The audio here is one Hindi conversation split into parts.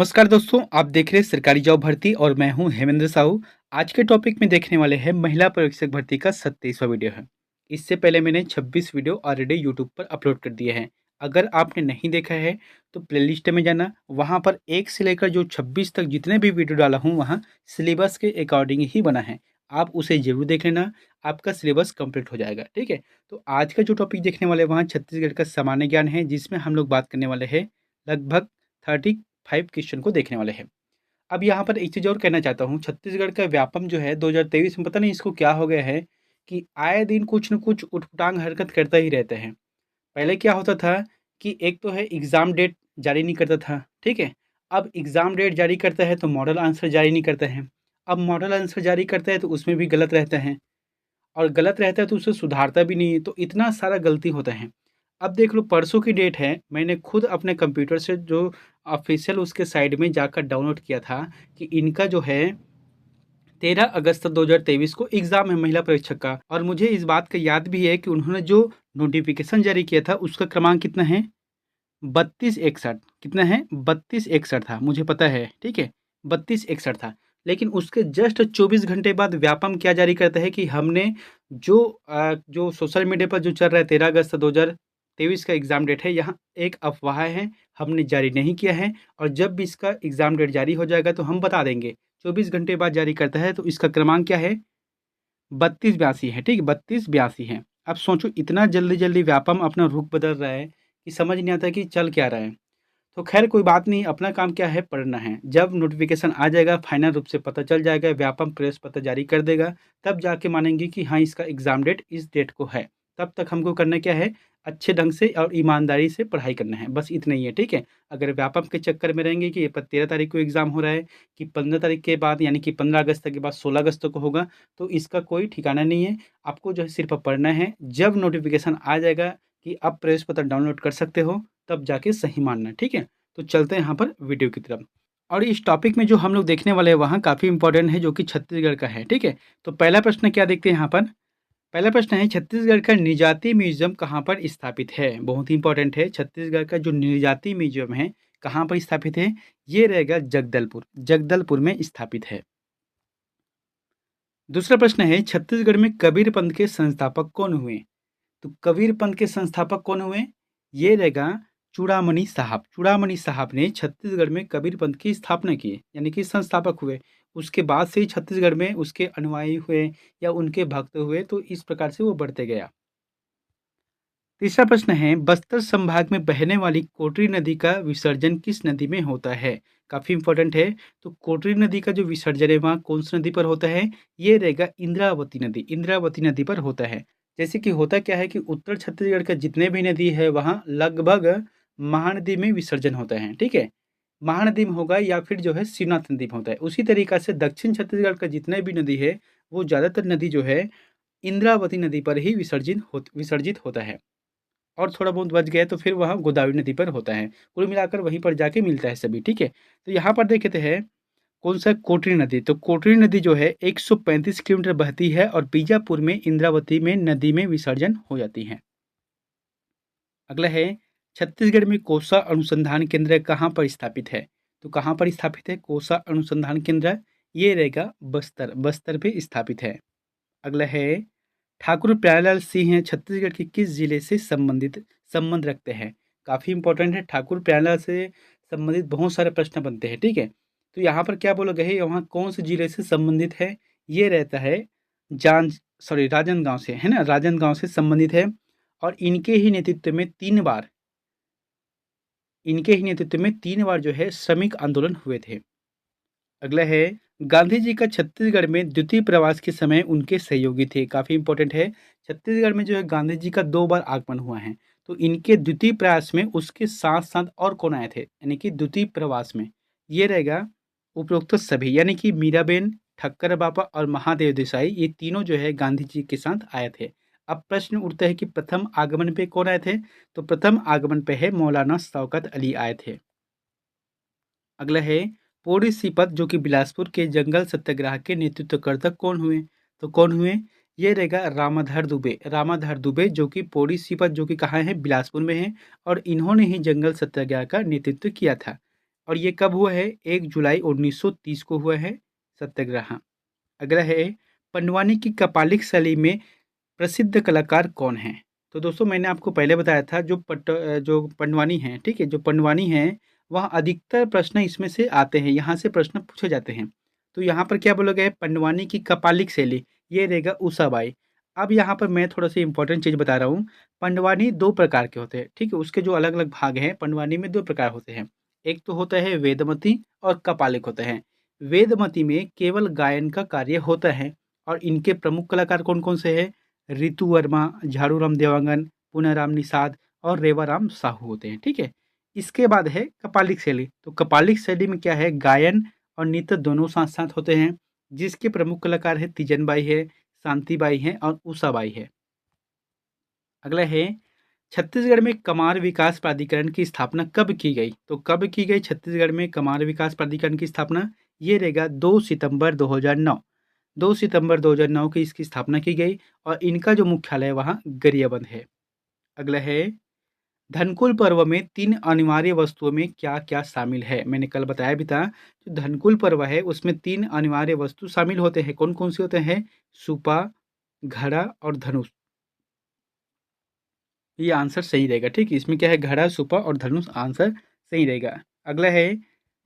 नमस्कार दोस्तों, आप देख रहे हैं सरकारी जॉब भर्ती और मैं हूं हेमेंद्र साहू। आज के टॉपिक में देखने वाले हैं महिला पर्यवेक्षक भर्ती का 27वां वीडियो है। इससे पहले मैंने 26 वीडियो ऑलरेडी यूट्यूब पर अपलोड कर दिए हैं। अगर आपने नहीं देखा है तो प्लेलिस्ट में जाना, वहां पर 1 से लेकर जो 26 तक जितने भी वीडियो डाला हूं वहां सिलेबस के अकॉर्डिंग ही बना है। आप उसे जरूर देख लेना, आपका सिलेबस कंप्लीट हो जाएगा। ठीक है, तो आज का जो टॉपिक देखने वाले वहाँ छत्तीसगढ़ का सामान्य ज्ञान है, जिसमें हम लोग बात करने वाले हैं लगभग 5 क्वेश्चन को देखने वाले हैं। अब यहाँ पर एक चीज़ और कहना चाहता हूँ, छत्तीसगढ़ का व्यापम जो है 2023 में पता नहीं इसको क्या हो गया है कि आए दिन कुछ न कुछ उटपटांग हरकत करता ही रहते हैं। पहले क्या होता था कि एक तो है एग्ज़ाम डेट जारी नहीं करता था, ठीक है? अब एग्ज़ाम डेट जारी करता है तो मॉडल आंसर जारी नहीं करता है। अब मॉडल आंसर जारी करता है तो उसमें भी गलत रहता है और गलत रहता है तो उसे सुधारता भी नहीं है, तो इतना सारा गलती होता है। अब देख लो परसों की डेट है, मैंने खुद अपने कंप्यूटर से जो ऑफ़िशियल उसके साइड में जाकर डाउनलोड किया था कि इनका जो है 13 अगस्त 2023 को एग्ज़ाम है महिला परीक्षक का, और मुझे इस बात का याद भी है कि उन्होंने जो नोटिफ़िकेशन जारी किया था उसका क्रमांक कितना है? 3261 कितना है? 3261 था, मुझे पता है, ठीक है? 3261 था। लेकिन उसके जस्ट 24 घंटे बाद व्यापम क्या जारी करता है कि हमने जो सोशल मीडिया पर जो चल रहा है 13 अगस्त 2023 का एग्ज़ाम डेट है, यहाँ एक अफ़वाह है, हमने जारी नहीं किया है और जब भी इसका एग्ज़ाम डेट जारी हो जाएगा तो हम बता देंगे। 24 घंटे बाद जारी करता है, तो इसका क्रमांक क्या है? 3282 है, ठीक है? 3282 है। अब सोचो इतना जल्दी-जल्दी व्यापम अपना रुख बदल रहा है कि समझ नहीं आता कि चल क्या रहा है। तो खैर कोई बात नहीं, अपना काम क्या है, पढ़ना है। जब नोटिफ़िकेशन आ जाएगा, फाइनल रूप से पता चल जाएगा, व्यापम प्रेस पत्र जारी कर देगा, तब जाके मानेंगे कि हाँ, इसका एग्ज़ाम डेट इस डेट को है। तब तक हमको करना क्या है, अच्छे ढंग से और ईमानदारी से पढ़ाई करना है, बस इतना ही है, ठीक है? अगर व्यापम के चक्कर में रहेंगे कि ये 13 तारीख को एग्ज़ाम हो रहा है कि 15 तारीख के बाद यानी कि 15 अगस्त के बाद 16 अगस्त को होगा, तो इसका कोई ठिकाना नहीं है। आपको जो है सिर्फ़ पढ़ना है, जब नोटिफ़िकेशन आ जाएगा कि अब प्रवेश पत्र डाउनलोड कर सकते हो, तब जाके सही मानना, ठीक है? तो चलते हैं यहाँ पर वीडियो की तरफ। और इस टॉपिक में जो हम लोग देखने वाले हैं वहाँ काफ़ी इंपॉर्टेंट है, जो कि छत्तीसगढ़ का है, ठीक है? तो पहला प्रश्न क्या देखते हैं यहाँ पर? पहला प्रश्न है छत्तीसगढ़ का निजाती म्यूज़ियम कहाँ पर स्थापित है? बहुत ही इंपॉर्टेंट है, छत्तीसगढ़ का जो निजाती म्यूज़ियम है, कहाँ पर स्थापित है? ये रहेगा जगदलपुर, जगदलपुर में स्थापित है। दूसरा प्रश्न है छत्तीसगढ़ में कबीर पंथ के संस्थापक कौन हुए? तो कबीर पंथ के संस्थापक कौन हुए? ये रहेगा चूड़ामणि साहब। चूड़ामणि साहब ने छत्तीसगढ़ में कबीर पंथ की स्थापना की, यानी कि संस्थापक हुए। उसके बाद से ही छत्तीसगढ़ में उसके अनुयायी हुए या उनके भक्त हुए, तो इस प्रकार से वो बढ़ते गया। तीसरा प्रश्न है बस्तर संभाग में बहने वाली कोटरी नदी का विसर्जन किस नदी में होता है? काफी इंपॉर्टेंट है। तो कोटरी नदी का जो विसर्जन है वहाँ कौन सी नदी पर होता है? ये रहेगा इंद्रावती नदी, इंद्रावती नदी पर होता है। जैसे कि होता क्या है कि उत्तर छत्तीसगढ़ का जितने भी नदी है वहाँ लगभग महानदी में विसर्जन होता है, ठीक है? महानदी में होगा या फिर जो है शिवनाथ नदी में होता है। उसी तरीका से दक्षिण छत्तीसगढ़ का जितने भी नदी है वो ज्यादातर नदी जो है इंद्रावती नदी पर ही विसर्जित होता है। और थोड़ा बहुत बच गया तो फिर वहाँ गोदावरी नदी पर होता है। कुल मिलाकर वहीं पर जाके मिलता है सभी, ठीक है? तो यहाँ पर देखते हैं कौन-सा कोटरी नदी, तो कोटरी नदी जो है 135 किलोमीटर बहती है और बीजापुर में इंद्रावती में नदी में विसर्जन हो जाती है। अगला है छत्तीसगढ़ में कोसा अनुसंधान केंद्र कहाँ पर स्थापित है? तो कहाँ पर स्थापित है कोसा अनुसंधान केंद्र? ये रहेगा बस्तर, बस्तर पे स्थापित है। अगला है ठाकुर प्यारेलाल सिंह छत्तीसगढ़ के किस जिले से संबंध रखते हैं? काफ़ी इंपॉर्टेंट है, ठाकुर प्यारेलाल से संबंधित बहुत सारे प्रश्न बनते हैं, ठीक है? तो यहाँ पर क्या बोला गया है, वहाँ कौन से जिले से संबंधित है? ये रहता है राजनांदगांव से, है ना? राजनांदगांव से संबंधित है और इनके ही नेतृत्व में 3 बार जो है श्रमिक आंदोलन हुए थे। अगला है गांधी जी का छत्तीसगढ़ में द्वितीय प्रवास के समय उनके सहयोगी थे। काफ़ी इंपॉर्टेंट है, छत्तीसगढ़ में जो है गांधी जी का 2 बार आगमन हुआ है, तो इनके द्वितीय प्रयास में उसके साथ साथ और कौन आए थे, यानी कि द्वितीय प्रवास में ये रहेगा उपरोक्त सभी, यानी कि मीराबेन, ठक्कर बापा और महादेव देसाई, ये तीनों जो है गांधी जी के साथ आए थे। अब प्रश्न उठता है कि प्रथम आगमन पे कौन आए थे? तो प्रथम आगमन पे है मौलाना शौकत अली आए थे। अगला है पोड़ी सीपत जो कि बिलासपुर के जंगल सत्याग्रह के नेतृत्वकर्ता कौन हुए? तो कौन हुए? ये रहेगा रामाधर दुबे, रामाधर दुबे जो कि पोड़ी सीपत जो कि कहाँ है, बिलासपुर में है और इन्होंने ही जंगल सत्याग्रह का नेतृत्व किया था। और ये कब हुआ है? 1 जुलाई 1930 को हुआ है सत्याग्रह। अगला है, पंडवानी की कपालिक शैली में प्रसिद्ध कलाकार कौन हैं? तो दोस्तों मैंने आपको पहले बताया था जो पंडवानी हैं, ठीक है? जो पंडवानी हैं, वहाँ अधिकतर प्रश्न इसमें से आते हैं, यहाँ से प्रश्न पूछे जाते हैं। तो यहाँ पर क्या बोला गया है? पंडवानी की कपालिक शैली, ये रहेगा उषाबाई। अब यहाँ पर मैं थोड़ा-सा इम्पोर्टेंट चीज़ बता रहा हूँ, पंडवानी 2 प्रकार के होते हैं, ठीक है? उसके जो अलग-अलग भाग हैं, पंडवानी में 2 प्रकार होते हैं। एक तो होता है वेदमती और कपालिक होते हैं। वेदमती में केवल गायन का कार्य होता है और इनके प्रमुख कलाकार कौन-कौन से हैं? रितु वर्मा, झाड़ूराम देवांगन, पूनाराम निषाद और रेवाराम साहू होते हैं, ठीक है? इसके बाद है कपालिक शैली। तो कपालिक शैली में क्या है? गायन और नृत्य दोनों साथ-साथ होते हैं, जिसके प्रमुख कलाकार हैं तीजन बाई है, शांतिबाई हैं और उषाबाई है। अगला है, छत्तीसगढ़ में कमार विकास प्राधिकरण की स्थापना कब की गई? तो कब की गई छत्तीसगढ़ में कमार विकास प्राधिकरण की स्थापना? ये रहेगा 2 सितंबर 2009। 2 सितंबर 2009 को इसकी स्थापना की गई और इनका जो मुख्यालय है वहाँ गरियाबंद है। अगला है, धनकुल पर्व में 3 अनिवार्य वस्तुओं में क्या-क्या शामिल है? मैंने कल बताया भी था, जो धनकुल पर्व है उसमें 3 अनिवार्य वस्तु शामिल होते हैं। कौन-कौन से होते हैं? सूपा, घड़ा और धनुष। ये आंसर सही रहेगा, ठीक है? इसमें क्या है? घड़ा, सूपा और धनुष आंसर सही रहेगा। अगला है,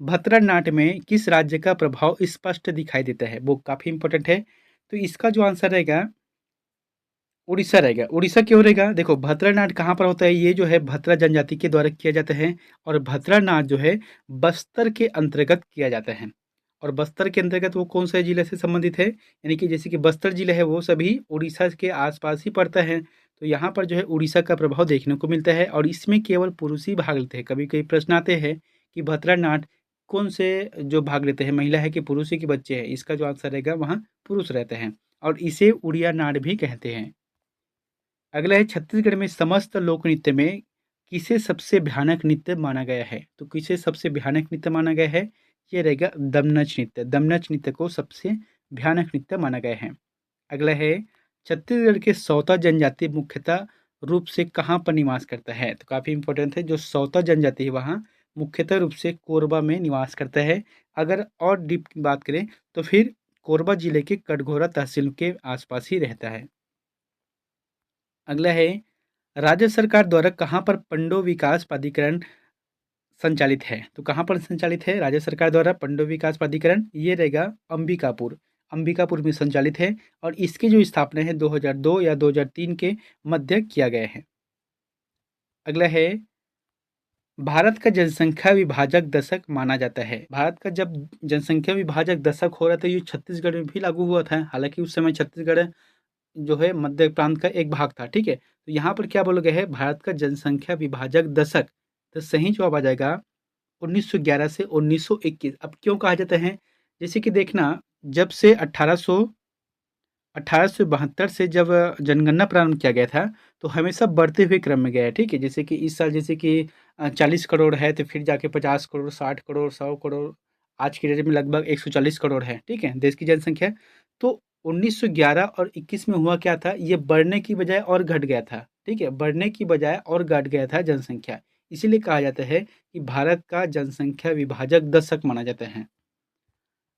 भतरा नाट्य में किस राज्य का प्रभाव स्पष्ट दिखाई देता है? वो काफ़ी इंपॉर्टेंट है। तो इसका जो आंसर रहेगा उड़ीसा रहेगा। उड़ीसा क्यों रहेगा? देखो भतरा नाट्य कहाँ पर होता है? ये जो है भतरा जनजाति के द्वारा किया जाता है और भतरा नाट्य जो है बस्तर के अंतर्गत किया जाता है। और बस्तर के अंतर्गत वो कौन सा जिले से संबंधित है? यानी कि जैसे कि बस्तर जिला है वो सभी उड़ीसा के आस-पास ही पड़ता है। तो यहाँ पर जो है उड़ीसा का प्रभाव देखने को मिलता है और इसमें केवल पुरुष ही भाग लेते हैं। कभी-कभी प्रश्न आते हैं कि भतरा नाट्य कौन से जो भाग लेते हैं, महिला है कि पुरुष है कि बच्चे हैं? इसका जो आंसर रहेगा वहाँ पुरुष रहते हैं और इसे उड़िया नाट्य भी कहते हैं। अगला है, छत्तीसगढ़ में समस्त लोक नृत्य में किसे सबसे भयानक नृत्य माना गया है? तो किसे सबसे भयानक नृत्य माना गया है? ये रहेगा दमनच नृत्य। दमनच नृत्य को सबसे भयानक नृत्य माना गया है। अगला है, छत्तीसगढ़ के सौता जनजाति मुख्यतः रूप से कहाँ पर निवास करता है? तो काफ़ी इंपॉर्टेंट है, जो सौता जनजाति है वहाँ मुख्यतः रूप से कोरबा में निवास करता है। अगर और डीप की बात करें तो फिर कोरबा जिले के कटघोरा तहसील के आसपास ही रहता है। अगला है, राज्य सरकार द्वारा कहाँ पर पंडो विकास प्राधिकरण संचालित है? तो कहाँ पर संचालित है राज्य सरकार द्वारा पंडो विकास प्राधिकरण? ये रहेगा अंबिकापुर। अंबिकापुर में संचालित है और इसकी जो स्थापना है 2002 या 2003 के मध्य किया गया है। अगला है, भारत का जनसंख्या विभाजक दशक माना जाता है। भारत का जब जनसंख्या विभाजक दशक हो रहा था ये छत्तीसगढ़ में भी लागू हुआ था। हालाँकि उस समय छत्तीसगढ़ जो है मध्य प्रांत का एक भाग था, ठीक है? तो यहाँ पर क्या बोला गया है? भारत का जनसंख्या विभाजक दशक, तो सही जवाब आ जाएगा 1911 से 1921। अब क्यों कहा जाता है? जैसे कि देखना, जब से 1872 से जब जनगणना प्रारंभ किया गया था, तो हमेशा बढ़ते हुए क्रम में गया है, ठीक है? जैसे कि इस साल जैसे कि 40 करोड़ है, तो फिर जाके 50 करोड़, 60 करोड़, 100 करोड़, आज की डेट में लगभग 140 करोड़ है, ठीक है? देश की जनसंख्या। तो 1911 और 21 में हुआ क्या था? ये बढ़ने की बजाय और घट गया था, ठीक है? बढ़ने की बजाय और घट गया था जनसंख्या। इसीलिए कहा जाता है कि भारत का जनसंख्या विभाजक दशक माना जाता है।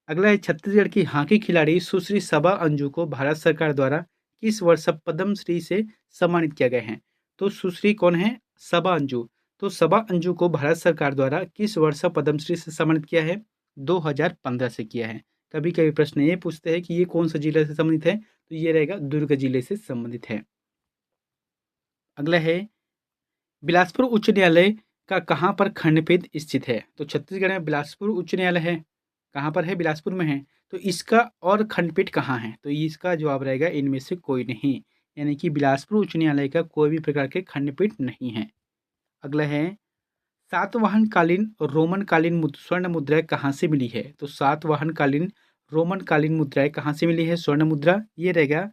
अगला है, छत्तीसगढ़ की हॉकी खिलाड़ी सुश्री सबा अंजू को भारत सरकार द्वारा किस वर्ष पद्मश्री से सम्मानित किया गया है? तो सुश्री कौन है? सबा अंजू। तो सबा अंजू को भारत सरकार द्वारा किस वर्ष पद्मश्री से सम्मानित किया है? 2015 से किया है। कभी-कभी प्रश्न ये पूछते हैं कि ये कौन सा जिले से संबंधित है? तो ये रहेगा दुर्ग जिले से संबंधित है। अगला है, बिलासपुर उच्च न्यायालय का कहाँ पर खंडपीठ स्थित है? तो छत्तीसगढ़ में बिलासपुर उच्च न्यायालय है। कहाँ पर है? बिलासपुर में है। तो इसका और खंडपीठ कहाँ है? तो इसका जवाब रहेगा इनमें से कोई नहीं। यानी कि बिलासपुर उच्च न्यायालय का कोई भी प्रकार के खंडपीठ नहीं है। अगला है, सातवाहन कालीन रोमन कालीन स्वर्ण मुद्राएं कहाँ से मिली है? तो सातवाहन कालीन रोमन कालीन मुद्राएं कहाँ से मिली है? स्वर्ण मुद्रा, ये रहेगा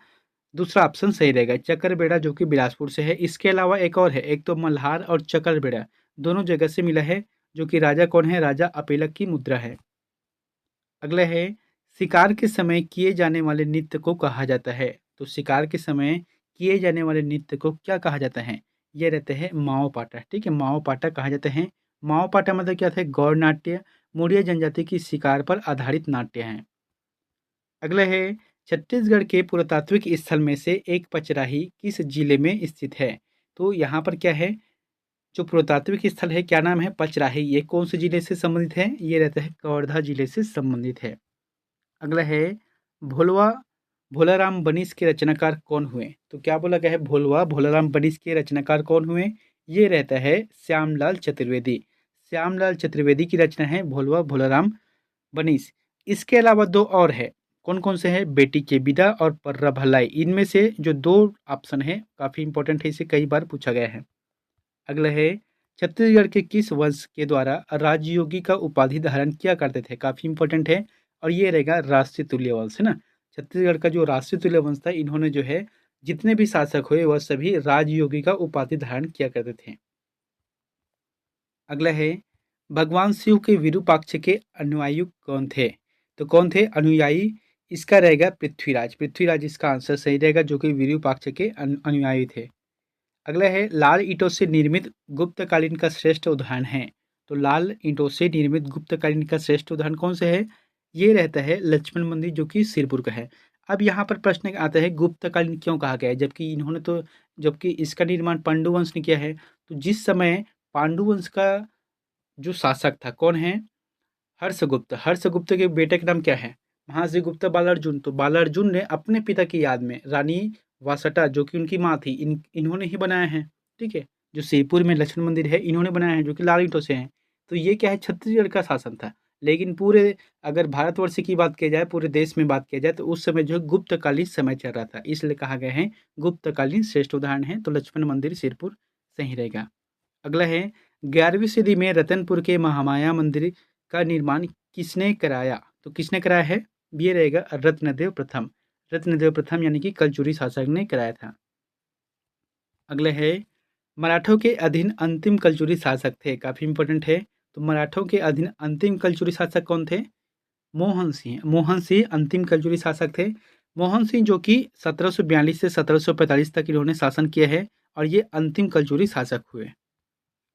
दूसरा ऑप्शन सही रहेगा, चकरबेड़ा, जो कि बिलासपुर से है। इसके अलावा एक और है, एक तो मल्हार और चकरबेड़ा दोनों जगह से मिला है, जो कि राजा कौन है? राजा अपेलक की मुद्रा है। अगला है, शिकार के समय किए जाने वाले नृत्य को कहा जाता है? तो शिकार के समय किए जाने वाले नृत्य को क्या कहा जाता है? ये रहते हैं माओ पाटा, ठीक है? माओ पाटा कहा जाता है। माओपाटा मतलब क्या था? गौर नाट्य, मुड़िया जनजाति की शिकार पर आधारित नाट्य हैं। अगला है, छत्तीसगढ़ के पुरातात्विक स्थल में से एक पचराही किस जिले में स्थित है? तो यहाँ पर क्या है, जो पुरातात्विक स्थल है क्या नाम है? पचराही। ये कौन से जिले से संबंधित है? ये रहता है कवर्धा जिले से संबंधित है। अगला है, भोलवा भोलाराम बनिस के रचनाकार कौन हुए? तो क्या बोला गया है? भोलवा भोलाराम बनिस के रचनाकार कौन हुए? ये रहता है श्यामलाल चतुर्वेदी। श्यामलाल चतुर्वेदी की रचना है भोलवा भोलाराम बनीस। इसके अलावा दो और है। कौन कौन से हैं? बेटी के विदा और पर्रा भलाई। इनमें से जो दो ऑप्शन है काफ़ी इंपॉर्टेंट है, इसे कई बार पूछा गया है। अगला है, छत्तीसगढ़ के किस वंश के द्वारा राजयोगी का उपाधि धारण किया करते थे? काफ़ी इंपॉर्टेंट है और ये रहेगा राष्ट्रीय तुल्य वंश, है ना। छत्तीसगढ़ का जो राष्ट्रीय तुल्य वंश था, इन्होंने जो है जितने भी शासक हुए वह सभी राजयोगी का उपाधि धारण किया करते थे। अगला है, भगवान शिव के विरूपाक्ष के अनुयायी कौन थे? तो कौन थे अनुयायी? इसका रहेगा पृथ्वीराज। पृथ्वीराज इसका आंसर सही रहेगा, जो कि विरूपाक्ष के अनुयायी थे। अगला है, लाल ईंटों से निर्मित गुप्तकालीन का श्रेष्ठ उदाहरण है। तो लाल ईंटों से निर्मित गुप्तकालीन का श्रेष्ठ उदाहरण कौन से है? ये रहता है लक्ष्मण मंदिर, जो कि सिरपुर का है। अब यहाँ पर प्रश्न आता है गुप्तकालीन क्यों कहा गया है, जबकि इन्होंने तो जबकि इसका निर्माण पांडु वंश ने किया है। तो जिस समय पांडु वंश का जो शासक था कौन है? हर्षगुप्त। हर्षगुप्त के बेटे का नाम क्या है? महाश्रीगुप्त बालार्जुन। तो बालार्जुन ने अपने पिता की याद में रानी वासटा, जो कि उनकी माँ थी, इन्होंने ही बनाया है। ठीक है, जो शिवपुर में लक्ष्मण मंदिर है इन्होंने बनाया है, जो कि लाल ईंटों से है। तो ये क्या है? छत्तीसगढ़ का शासन था। लेकिन पूरे अगर भारतवर्ष की बात की जाए, पूरे देश में बात किया जाए, तो उस समय जो है गुप्तकालीन समय चल रहा था, इसलिए कहा गया है गुप्तकालीन श्रेष्ठ उदाहरण है। तो लक्ष्मण मंदिर सिरपुर सही रहेगा। अगला है, 11वीं सदी में रतनपुर के महामाया मंदिर का निर्माण किसने कराया? तो किसने कराया है? ये रहेगा रत्नदेव प्रथम। रत्नदेव प्रथम यानी कि कलचुरी शासक ने कराया था। अगले है, मराठों के अधीन अंतिम कलचुरी शासक थे। काफ़ी इंपॉर्टेंट है। तो मराठों के अधीन अंतिम कलचुरी शासक कौन थे? मोहन सिंह। मोहन सिंह अंतिम कलचुरी शासक थे। मोहन सिंह जो कि 1742 से 1745 तक इन्होंने शासन किया है और ये अंतिम कलचुरी शासक हुए।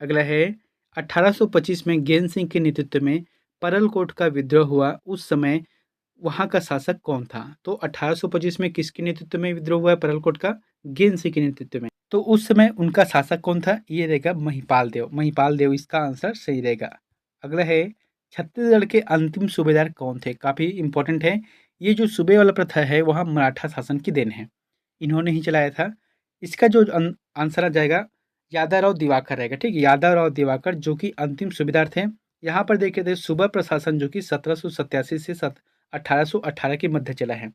अगला है, 1825 में गेंद सिंह के नेतृत्व में परलकोट का विद्रोह हुआ। उस समय वहाँ का शासक कौन था? तो 1825 में किसके नेतृत्व में विद्रोह हुआ है परलकोट का? गेंद सिंह के नेतृत्व में। तो उस समय उनका शासक कौन था? ये रहेगा महिपाल देव। महिपाल देव इसका आंसर सही रहेगा। अगला है, छत्तीसगढ़ के अंतिम सूबेदार कौन थे? काफ़ी इंपॉर्टेंट है। ये जो सूबे वाला प्रथा है वह मराठा शासन की देन है, इन्होंने ही चलाया था। इसका जो आंसर आ जाएगा यादवराव दिवाकर रहेगा। ठीक है, यादवराव दिवाकर जो कि अंतिम सूबेदार थे। यहाँ पर देखे थे सूबा प्रशासन जो कि 1787 से 1818 के मध्य चला है।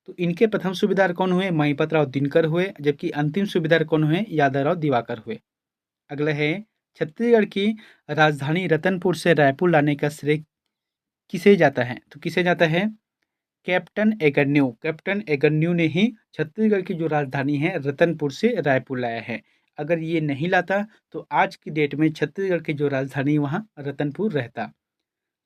तो इनके प्रथम सूबेदार कौन हुए? महिपत राव दिनकर हुए, जबकि अंतिम सूबेदार कौन हुए? यादवराव दिवाकर हुए। अगला है, छत्तीसगढ़ की राजधानी रतनपुर से रायपुर लाने का श्रेय किसे जाता है? तो किसे जाता है? Captain Agnew. कैप्टन एगन्यू ने ही छत्तीसगढ़ की जो राजधानी है रतनपुर से रायपुर लाया है। अगर ये नहीं लाता तो आज की डेट में छत्तीसगढ़ की जो राजधानी वहाँ रतनपुर रहता।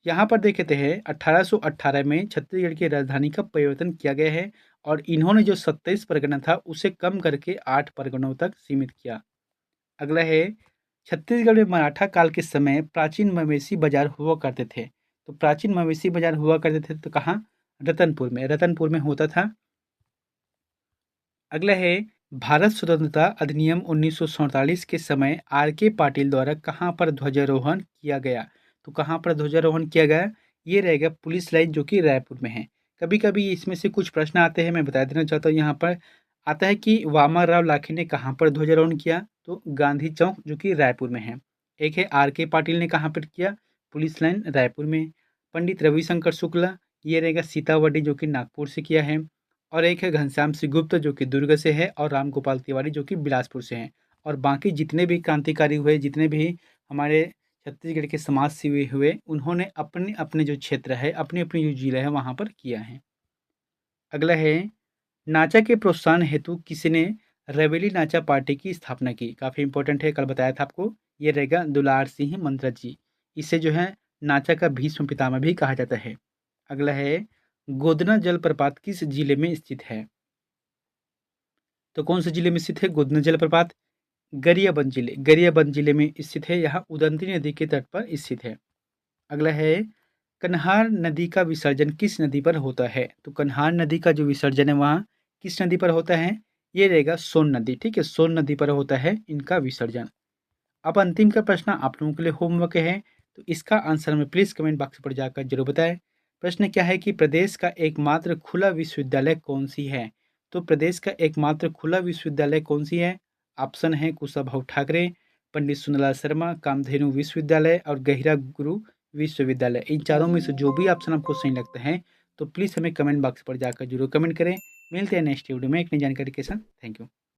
यहाँ पर देखते हैं 1818 में छत्तीसगढ़ की राजधानी का परिवर्तन किया गया है और इन्होंने जो 27 परगना था उसे कम करके 8 परगनों तक सीमित किया। अगला है, छत्तीसगढ़ में मराठा काल के समय प्राचीन मवेशी बाजार हुआ करते थे। तो प्राचीन मवेशी बाजार हुआ करते थे तो कहाँ? रतनपुर में। रतनपुर में होता था। अगला है, भारत स्वतंत्रता अधिनियम 1947 के समय आर के पाटिल द्वारा कहाँ पर ध्वजारोहण किया गया? तो कहाँ पर ध्वजारोहण किया गया? ये रहेगा पुलिस लाइन जो कि रायपुर में है। कभी कभी इसमें से कुछ प्रश्न आते हैं, मैं बता देना चाहता हूँ। यहाँ पर आता है कि वामाराव लाखे ने कहाँ पर ध्वजारोहण किया? तो गांधी चौक जो कि रायपुर में है। एक है आर के पाटिल ने कहाँ पर किया? पुलिस लाइन रायपुर में। पंडित रविशंकर शुक्ला, ये रहेगा सीतामढ़ी जो कि नागपुर से किया है। और एक है घनश्याम सिंह गुप्त जो कि दुर्ग से है और रामगोपाल तिवारी जो कि बिलासपुर से हैं। और बाकी जितने भी क्रांतिकारी हुए, जितने भी हमारे छत्तीसगढ़ के समाज सेवी हुए, उन्होंने अपने अपने जो क्षेत्र है, अपने अपने जो जिला है वहाँ पर किया है। अगला है, नाचा के प्रोत्साहन हेतु किसने रवेली नाचा पार्टी की स्थापना की? काफ़ी इंपॉर्टेंट है, कल बताया था आपको। ये रहेगा दुलार सिंह मंत्रा जी। इसे जो है नाचा का भीष्म पितामह भी कहा जाता है। अगला है, गोदना जलप्रपात किस जिले में स्थित है? तो कौन से जिले में स्थित है गोदना जलप्रपात? गरियाबंद जिले में स्थित है। यहाँ उदंती नदी के तट पर स्थित है। अगला है, कन्हार नदी का विसर्जन किस नदी पर होता है? तो कन्हार नदी का जो विसर्जन है वहाँ किस नदी पर होता है? ये रहेगा सोन नदी। ठीक है, सोन नदी पर होता है इनका विसर्जन। अब अंतिम का प्रश्न आप लोगों के लिए होमवर्क है, तो इसका आंसर हमें प्लीज़ कमेंट बॉक्स पर जाकर जरूर बताएं। प्रश्न क्या है कि प्रदेश का एकमात्र खुला विश्वविद्यालय कौन सी है? तो प्रदेश का एकमात्र खुला विश्वविद्यालय कौन सी है? ऑप्शन है कुशाभाऊ ठाकरे, पंडित सुंदरलाल शर्मा, कामधेनु विश्वविद्यालय और गहिरा गुरु विश्वविद्यालय। इन चारों में से जो भी ऑप्शन आपको सही लगता है तो प्लीज़ हमें कमेंट बॉक्स पर जाकर जरूर कमेंट करें। मिलते हैं नेक्स्ट वीडियो में एक नई जानकारी के साथ। Thank you.